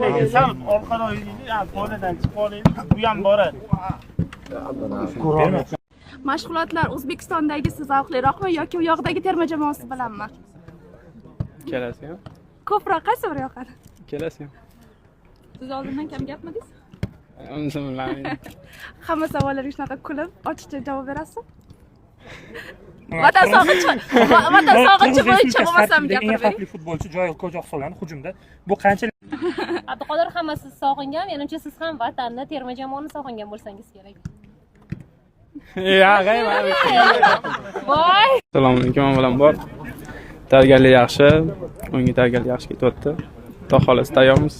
lekin sal orqada o'ylaylik, poladan chiqib olaylik. Bu ham boradi. Mashg'ulotlar O'zbekistondagisi zavqliroqmi yoki u yoqdagi terma jamoasi bilanmi? Ikkalasi ham. Ko'proq qaysi biri yoqadi? Ikkalasi ham. Siz oldindan kam gapmidingiz? Unisi bilmayman. Hamma savollarga shunaqa kulib, ochiqcha javob berasiz? Vatan sog'inchi bo'yicha bo'lmasam eng gapirib xavfli bering. futbolchi Joyil Qo'ja hisoblanadi hujumda. Bu qanchalik Abduqodir hammasi sog'ingan, menimcha siz ham vatanni, terma jamoani sog'ingan bo'lsangiz kerak. Ya, g'ayma. Voy! Assalomu alaykum, bilan bor. Tayyorgarlik yaxshi, o'yinga tayyorgarlik yaxshi ketyapti. Xudo xolasa tayyormiz.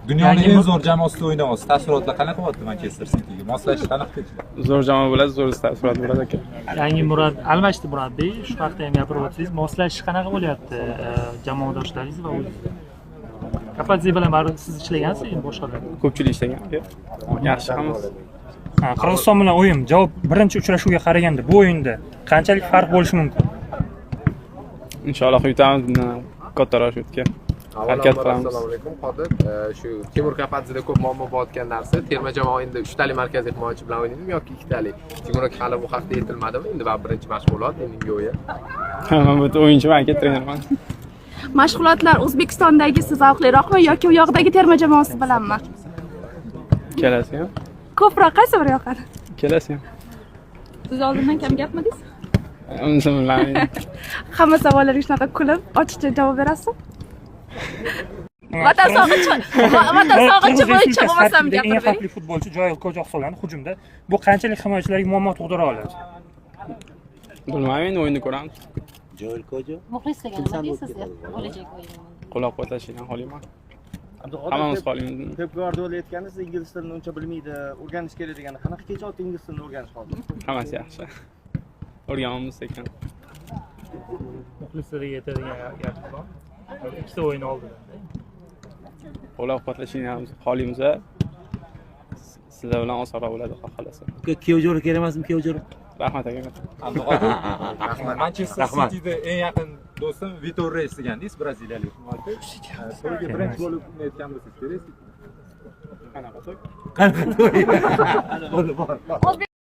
Dunyoning eng zo'r jamoasida o'ynayapsiz. Taassurotlar qanaqa bo'lyapti Manchester Cityga? Moslashish qanaqa kechdi? Zo'r jamoa bo'ladi, zo'r taassurot bo'ladi aka. yangi almashdi murabbiy, shu haqda ham gapirib o'tsangiz, moslashish qanaqa bo'lyapti jamoadoshlaringiz va o'zingiz? Kapadze bilan baribir siz ishlagansiz endi boshqalar. Ko'pchilik ishlagan aka. Yaxshi hammasi. Qirg'iziston bilan o'yin. Javob birinchi uchrashuvga qaraganda bu o'yinda qanchalik farq bo'lishi mumkin? Inshaalloh yutamiz, bundan kattaroq shutga. Harakat qilamiz. Assalomu alaykum. Qodir, shu Timur Kapadzeda ko'p muammo bo'layotgan narsa, terma jamoa endi 3 talik markaziy himoyachi bilan o'ynaydimi yoki 2 talik? Timur aka hali bu haqda aytilmadimi? Endi va birinchi mashg'ulot, endi o'yin. Men bu o'yinchiman aka, trenerman. Mashg'ulotlar O'zbekistondagisi zavqliroqmi yoki u yoqdagi terma jamoasi bilanmi? Ikkalasi ham. Ko'proq qaysi biri yoqadi? Ikkalasi ham. Siz oldindan kam gapmidingiz? Unisi bilmayman. Hamma savollarga shunaqa kulib, ochiqcha javob berasiz? Vatan sog'inchi bo'yicha bo'lmasam eng gapirib bering. xavfli futbolchi Joyil Qo'ja hisoblanadi hujumda. Bu qanchalik himoyachilarga muammo tug'dira oladi? Bilmayman, o'yinni ko'ramiz. Muxlis degan nima deysiz bo'lajak o'yin? Qo'llab-quvvatlashdan xoliman. Hammamiz xolimiz. Pep Guardiola aytganda, siz ingliz tilini uncha bilmaydi, o'rganish kerak deganda, qanaqa kechyapti ingliz tilini o'rganish hozir? Hammasi yaxshi. O'rganamiz ekan. Muxlislarga aytadigan gap bor. Ikkita o'yin oldida. Qo'llab-quvvatlashdan xolimiz. Sizlar bilan osonroq bo'ladi, xohlasa. Kiyovjo'ra kerak emasmi, Kiyovjo'ra? Rahmat aka. Rahmat. Manchester Cityda eng yaqin do'stim Vitor Reis degandingiz, braziliyalik himoyachi. To'yga birinchi bo'lib aytgan bo'lsangiz kerak. Qanaqa to'y? Qanaqa to'y?